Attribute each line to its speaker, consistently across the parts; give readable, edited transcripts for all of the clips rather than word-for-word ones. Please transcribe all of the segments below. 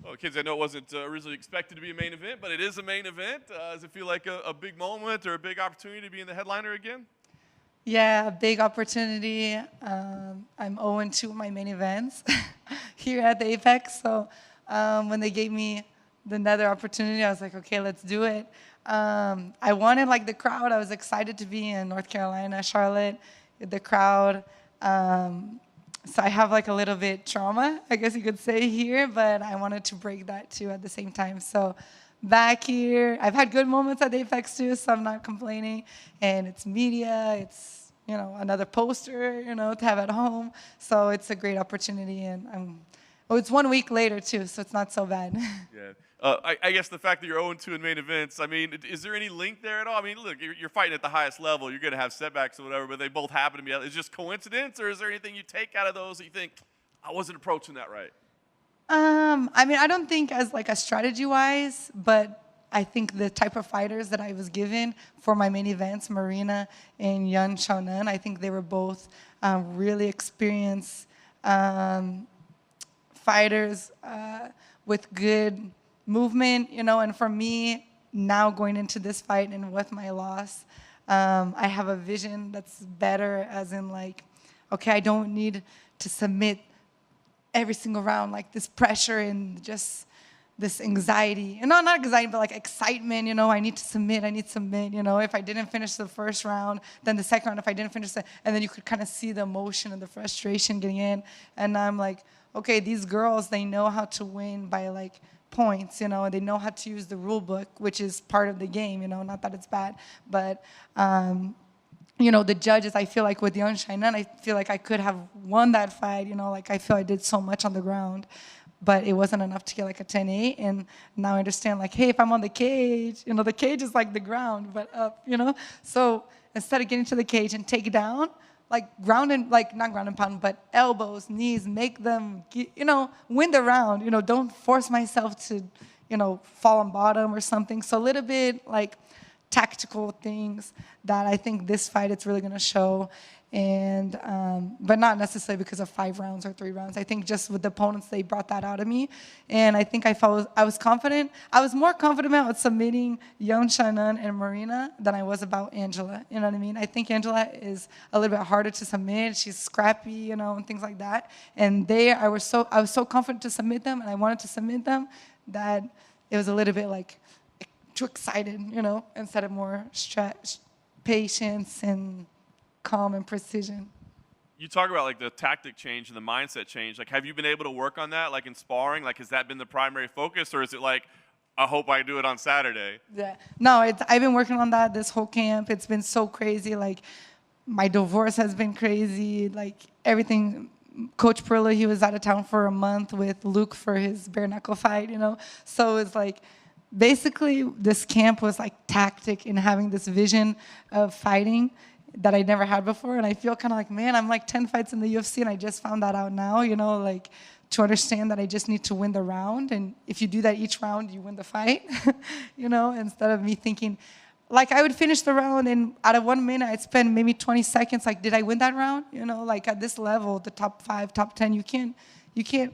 Speaker 1: Well, kids, I know it wasn't originally expected to be a main event, but it is a main event. Does it feel like a big moment or a big opportunity to be in the headliner again?
Speaker 2: Yeah, a big opportunity. I'm 0-2 in my main events here at the Apex. So when they gave me another opportunity, I was like, okay, let's do it. I wanted like the crowd. I was excited to be in North Carolina, Charlotte, the crowd. So I have like a little bit trauma, I guess you could say here, but I wanted to break that too at the same time. So back here, I've had good moments at Apex too, so I'm not complaining. And it's media, it's another poster, to have at home. So it's a great opportunity, and it's 1 week later too, so it's not so bad.
Speaker 1: Yeah. I guess the fact that you're 0-2 in main events, I mean, is there any link there at all? I mean, look, you're fighting at the highest level. You're going to have setbacks or whatever, but they both happen to be. Is it just coincidence, or is there anything you take out of those that you think, I wasn't approaching that right?
Speaker 2: I mean, I don't think as like a strategy-wise, but I think the type of fighters that I was given for my main events, Marina and Yun Xiaonan, I think they were both really experienced fighters with good movement, and for me, now going into this fight and with my loss, I have a vision that's better, as in like, okay, I don't need to submit every single round, like this pressure and just this anxiety. And not anxiety, but like excitement, I need to submit. If I didn't finish the first round, then the second round, if I didn't finish and then you could kind of see the emotion and the frustration getting in. And I'm like, okay, these girls, they know how to win by like points, and they know how to use the rule book, which is part of the game, not that it's bad, but the judges, I feel like with Yun Xiaonan, I feel like I could have won that fight, like I feel I did so much on the ground, but it wasn't enough to get like a 10-8, and now I understand like, hey, if I'm on the cage, the cage is like the ground, but up, so instead of getting to the cage and take down, like ground and like not ground and pound, but elbows, knees, make them, win the round. Don't force myself to, fall on bottom or something. So a little bit like tactical things that I think this fight it's really gonna show, and but not necessarily because of 5 rounds or 3 rounds. I think just with the opponents, they brought that out of me, and I think I was confident. I was more confident about submitting Yun Xiaonan and Marina than I was about Angela. You know what I mean? I think Angela is a little bit harder to submit. She's scrappy, and things like that. And I was so confident to submit them, and I wanted to submit them that it was a little bit like too excited, instead of more stretch, patience, and calm and precision.
Speaker 1: You talk about like the tactic change and the mindset change. Like, have you been able to work on that, like in sparring? Like, has that been the primary focus, or is it like, I hope I do it on Saturday?
Speaker 2: Yeah, no, I've been working on that this whole camp. It's been so crazy. Like, my divorce has been crazy. Like, everything. Coach Perillo, he was out of town for a month with Luke for his bare knuckle fight, So it's like, basically, this camp was like tactic and having this vision of fighting that I never had before. And I feel kind of like, man, I'm like 10 fights in the UFC, and I just found that out now, like to understand that I just need to win the round. And if you do that each round, you win the fight, instead of me thinking, like I would finish the round and out of 1 minute, I'd spend maybe 20 seconds, like, did I win that round? Like at this level, the top 5, top 10, you can't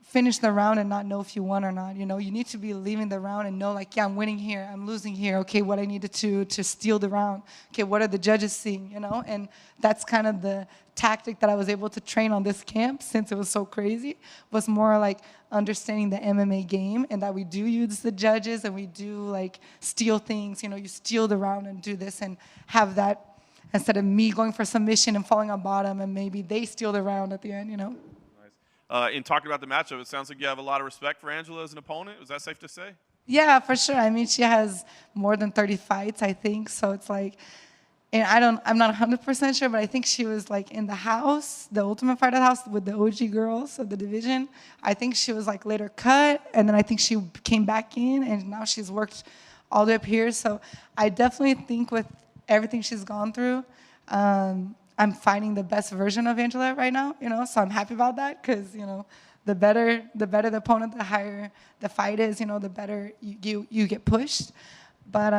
Speaker 2: finish the round and not know if you won or not. You need to be leaving the round and know, like, yeah, I'm winning here, I'm losing here. Okay, what I needed to steal the round. Okay, what are the judges seeing? And that's kind of the tactic that I was able to train on this camp, since it was so crazy, was more like understanding the MMA game, and that we do use the judges and we do like steal things. You steal the round and do this and have that, instead of me going for submission and falling on bottom and maybe they steal the round at the end.
Speaker 1: In talking about the matchup, it sounds like you have a lot of respect for Angela as an opponent. Is that safe to say?
Speaker 2: Yeah, for sure. I mean, she has more than 30 fights, I think. So it's like, and I'm not 100% sure, but I think she was like in the house, the Ultimate Fighter house with the OG girls of the division. I think she was like later cut, and then I think she came back in, and now she's worked all the way up here. So I definitely think with everything she's gone through, I'm finding the best version of Angela right now, so I'm happy about that, because, the better the opponent, the higher the fight is, the better you get pushed. But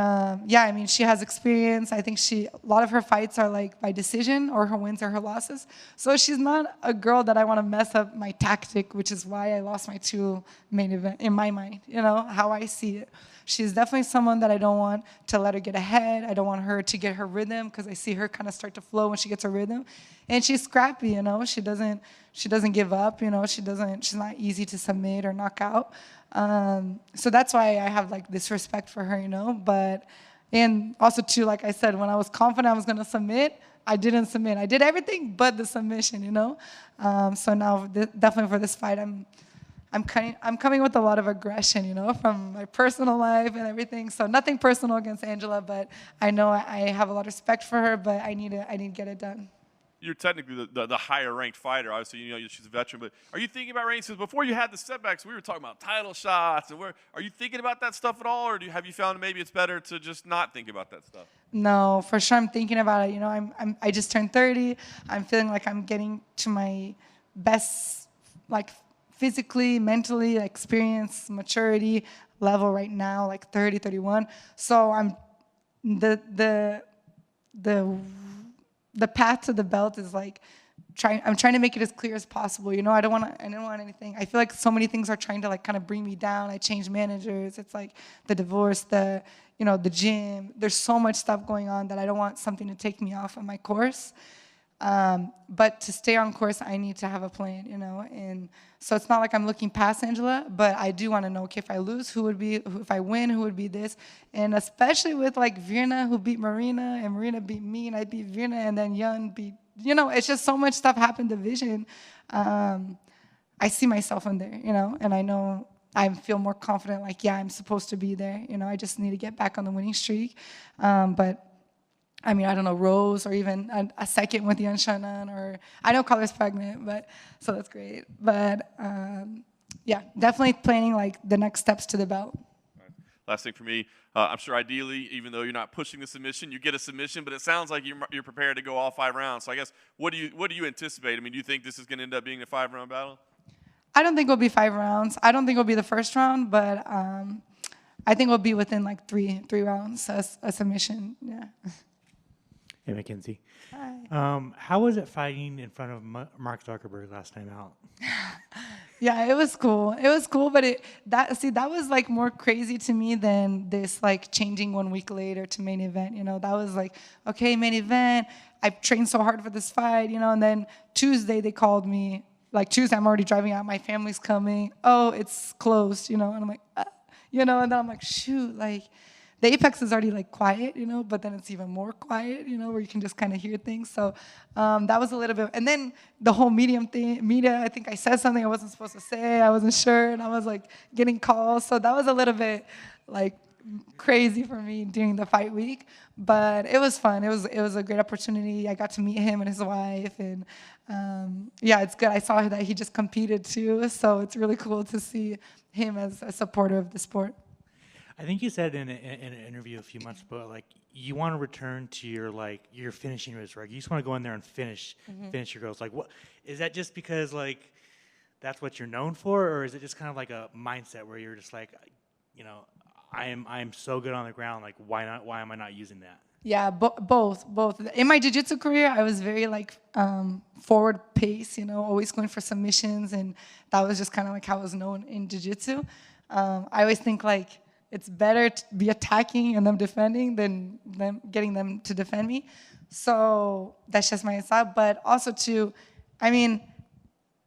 Speaker 2: yeah, I mean, she has experience. I think a lot of her fights are like by decision, or her wins or her losses. So she's not a girl that I want to mess up my tactic, which is why I lost my 2 main event in my mind, how I see it. She's definitely someone that I don't want to let her get ahead. I don't want her to get her rhythm, because I see her kind of start to flow when she gets her rhythm. And she's scrappy, she doesn't give up, she's not easy to submit or knock out. So that's why I have like this respect for her, but, and also too, like I said, when I was confident I was going to submit, I didn't submit. I did everything but the submission, So now definitely for this fight, I'm coming with a lot of aggression, from my personal life and everything. So nothing personal against Angela, but I know I have a lot of respect for her, but I need to get it done.
Speaker 1: You're technically the higher ranked fighter. Obviously, she's a veteran. But are you thinking about ranking? Because before you had the setbacks, we were talking about title shots. And are you thinking about that stuff at all, or have you found maybe it's better to just not think about that stuff?
Speaker 2: No, for sure I'm thinking about it. I just turned 30. I'm feeling like I'm getting to my best, like physically, mentally, experience, maturity level right now, like 30, 31. So I'm the path to the belt is like I'm trying to make it as clear as possible. I don't want anything. I feel like so many things are trying to like kind of bring me down. I changed managers. It's like the divorce, the gym. There's so much stuff going on that I don't want something to take me off of my course. But to stay on course, I need to have a plan, and so it's not like I'm looking past Angela, but I do want to know, okay, if I lose, if I win, who would be this? And especially with like Virna, who beat Marina, and Marina beat me, and I beat Virna, and then Yun beat, it's just so much stuff happened division. I see myself in there, and I know I feel more confident, like, yeah, I'm supposed to be there. I just need to get back on the winning streak. But I mean, I don't know, Rose, or even a second with Yan Shannon, or I know Color's pregnant, but so that's great. But yeah, definitely planning like the next steps to the belt.
Speaker 1: Right. Last thing for me, I'm sure ideally, even though you're not pushing the submission, you get a submission, but it sounds like you're prepared to go all 5 rounds. So I guess what do you anticipate? I mean, do you think this is going to end up being a 5-round battle?
Speaker 2: I don't think it'll be 5 rounds. I don't think it'll be the first round, but I think it'll be within like three rounds, a submission. Yeah.
Speaker 3: Hey, Mackenzie.
Speaker 2: Hi.
Speaker 3: How was it fighting in front of Mark Zuckerberg last time out?
Speaker 2: Yeah, it was cool. It was cool, but that was like more crazy to me than this like changing 1 week later to main event. That was like, okay, main event. I trained so hard for this fight, and then Tuesday they called me. Like Tuesday, I'm already driving out. My family's coming. Oh, it's closed, and I'm like, and then I'm like, shoot, like. The apex is already like quiet, but then it's even more quiet, where you can just kind of hear things. So that was a little bit. And then the whole media, I think I said something I wasn't supposed to say. I wasn't sure, and I was like getting calls. So that was a little bit like crazy for me during the fight week. But it was fun. It was a great opportunity. I got to meet him and his wife, and yeah, it's good. I saw that he just competed too, so it's really cool to see him as a supporter of the sport.
Speaker 3: I think you said in an interview a few months ago, like you want to return to your finishing race, right? You just want to go in there and finish your girls. Like, what is that? Just because like that's what you're known for, or is it just kind of like a mindset where you're just like, I am so good on the ground. Like, why not? Why am I not using that?
Speaker 2: Yeah, both. In my jiu-jitsu career, I was very like forward pace, always going for submissions, and that was just kind of like how I was known in jiu-jitsu. I always think like it's better to be attacking and them defending than them getting them to defend me. So that's just my style. But also too, I mean,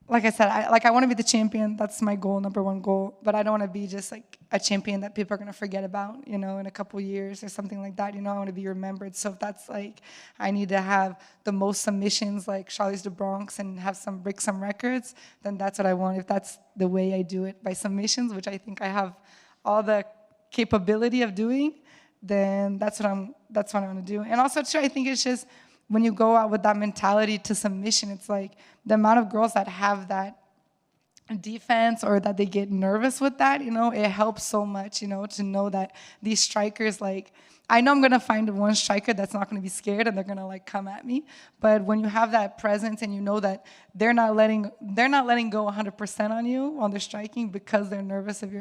Speaker 2: like I said, I want to be the champion. That's my goal, number one goal. But I don't want to be just like a champion that people are going to forget about, in a couple years or something like that. I want to be remembered. So if that's like, I need to have the most submissions like Charlize de Bronx and break some records, then that's what I want. If that's the way I do it by submissions, which I think I have all the capability of doing, then that's what I want to do. And also too, I think it's just when you go out with that mentality to submission, it's like the amount of girls that have that defense or that they get nervous with that, it helps so much, to know that these strikers, like, I know I'm going to find one striker that's not going to be scared and they're going to like come at me. But when you have that presence and you know that they're not letting go 100% on you while they're striking because they're nervous of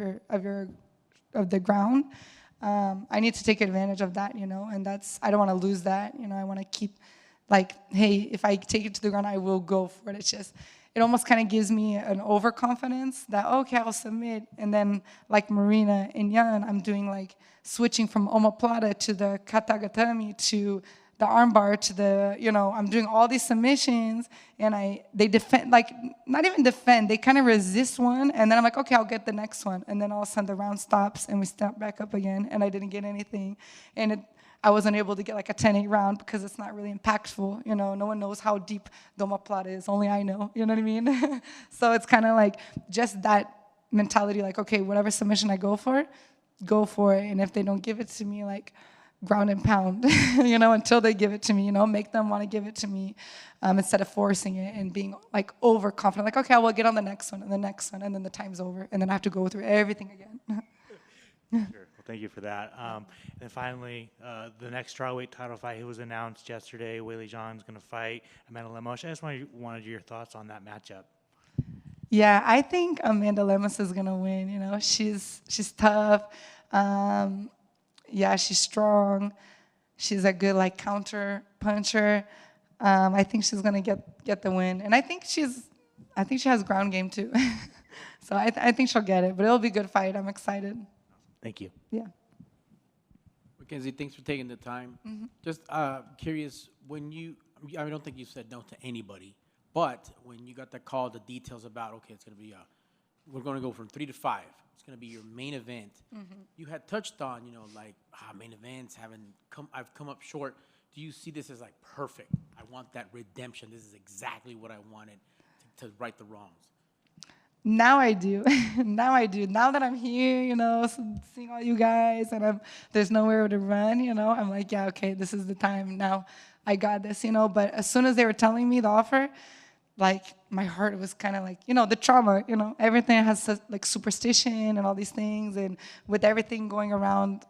Speaker 2: the ground, I need to take advantage of that, and I don't want to lose that. I want to keep, like, hey, if I take it to the ground, I will go for it. It's just, it almost kind of gives me an overconfidence that, okay, I'll submit. And then, like Marina and Jan, I'm doing, like, switching from omoplata to the katagatame to the armbar to the, I'm doing all these submissions, and they defend, like, not even defend, they kind of resist one, and then I'm like, okay, I'll get the next one. And then all of a sudden the round stops, and we start back up again, and I didn't get anything. And I wasn't able to get like a 10-8 round because it's not really impactful. No one knows how deep the omoplata is, only I know, you know what I mean? So it's kind of like just that mentality, like, okay, whatever submission I go for it, and if they don't give it to me, like, ground and pound, until they give it to me, make them want to give it to me, instead of forcing it and being, like, overconfident, like, okay, I will get on the next one, and then the time's over, and then I have to go through everything again.
Speaker 3: Sure. Well, thank you for that. And finally, the next strawweight title fight was announced yesterday. Weili Zhang's going to fight Amanda Lemos. I just wanted your thoughts on that matchup.
Speaker 2: Yeah, I think Amanda Lemos is going to win. She's tough. Yeah, she's strong. She's a good, like, counter puncher. I think she's gonna get the win, and I think she has ground game too. So I think she'll get it, but it'll be a good fight. I'm excited.
Speaker 3: Thank you.
Speaker 2: Yeah.
Speaker 4: Mackenzie, thanks for taking the time. Just curious, I don't think you said no to anybody, but when you got the call, the details about, okay, it's gonna be we're gonna go from 3 to 5. It's going to be your main event. You had touched on, like, main events I've come up short. Do you see this as, like, perfect? I want that redemption. This is exactly what I wanted to right the wrongs.
Speaker 2: Now I do. Now that I'm here, seeing all you guys, and there's nowhere to run, I'm like, yeah, okay, this is the time. Now I got this, But as soon as they were telling me the offer, like, my heart was kind of like, the trauma, everything has, like, superstition and all these things, and with everything going around,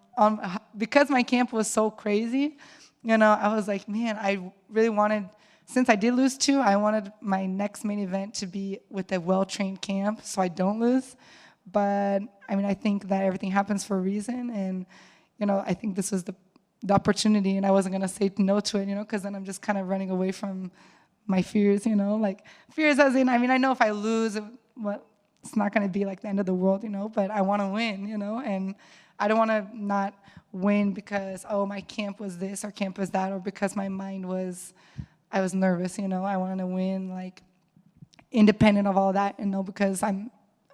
Speaker 2: because my camp was so crazy, I was like, man, I really wanted, since I did lose 2, I wanted my next main event to be with a well-trained camp so I don't lose. But, I think that everything happens for a reason, and, I think this was the opportunity, and I wasn't going to say no to it, because then I'm just kind of running away from my fears, like, fears as in, I know if I lose, it's not going to be like the end of the world, but I want to win, and I don't want to not win because, oh, my camp was this or camp was that, or because my mind I was nervous, I wanted to win, like, independent of all that, because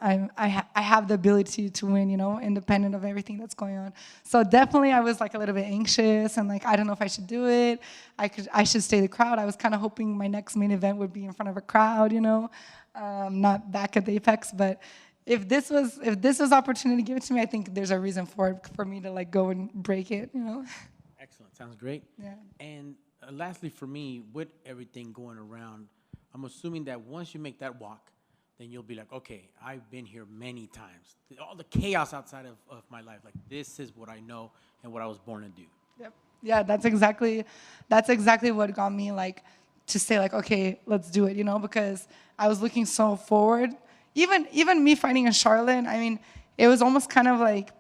Speaker 2: I have the ability to win, independent of everything that's going on. So definitely I was, like, a little bit anxious and, like, I don't know if I should do it. I should stay the crowd. I was kind of hoping my next main event would be in front of a crowd, not back at the Apex. But if this was opportunity to give it to me, I think there's a reason for me to, like, go and break it,
Speaker 4: Excellent. Sounds great.
Speaker 2: Yeah.
Speaker 4: And lastly, for me, with everything going around, I'm assuming that once you make that walk, then you'll be like, okay, I've been here many times. All the chaos outside of my life, like, this is what I know and what I was born to do.
Speaker 2: Yep. Yeah, that's exactly what got me, like, to say, like, okay, let's do it, because I was looking so forward. Even me fighting in Charlotte, it was almost kind of like,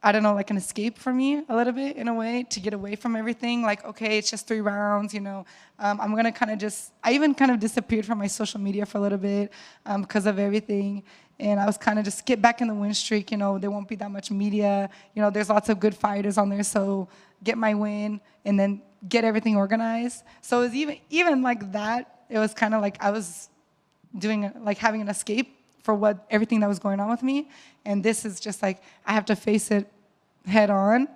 Speaker 2: I don't know, like an escape for me a little bit, in a way, to get away from everything. Like, okay, it's just 3 rounds, I'm going to kind of I even kind of disappeared from my social media for a little bit because of everything. And I was kind of just get back in the win streak, there won't be that much media. There's lots of good fighters on there, so get my win and then get everything organized. So it was even like that, it was kind of like I was doing, like, having an escape for everything that was going on with me. And this is just like, I have to face it head on.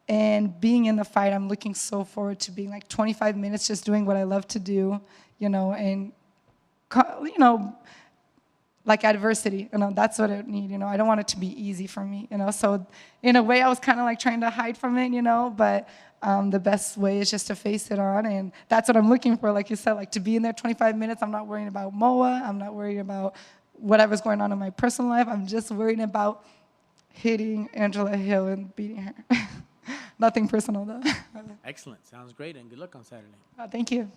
Speaker 2: And being in the fight, I'm looking so forward to being, like, 25 minutes just doing what I love to do, and, like, adversity, that's what I need, I don't want it to be easy for me, So in a way, I was kind of, like, trying to hide from it, but the best way is just to face it on. And that's what I'm looking for, like you said, like, to be in there 25 minutes. I'm not worrying about MOA. I'm not worried about whatever's going on in my personal life. I'm just worried about hitting Angela Hill and beating her. Nothing personal, though.
Speaker 4: Excellent. Sounds great, and good luck on Saturday.
Speaker 2: Thank you.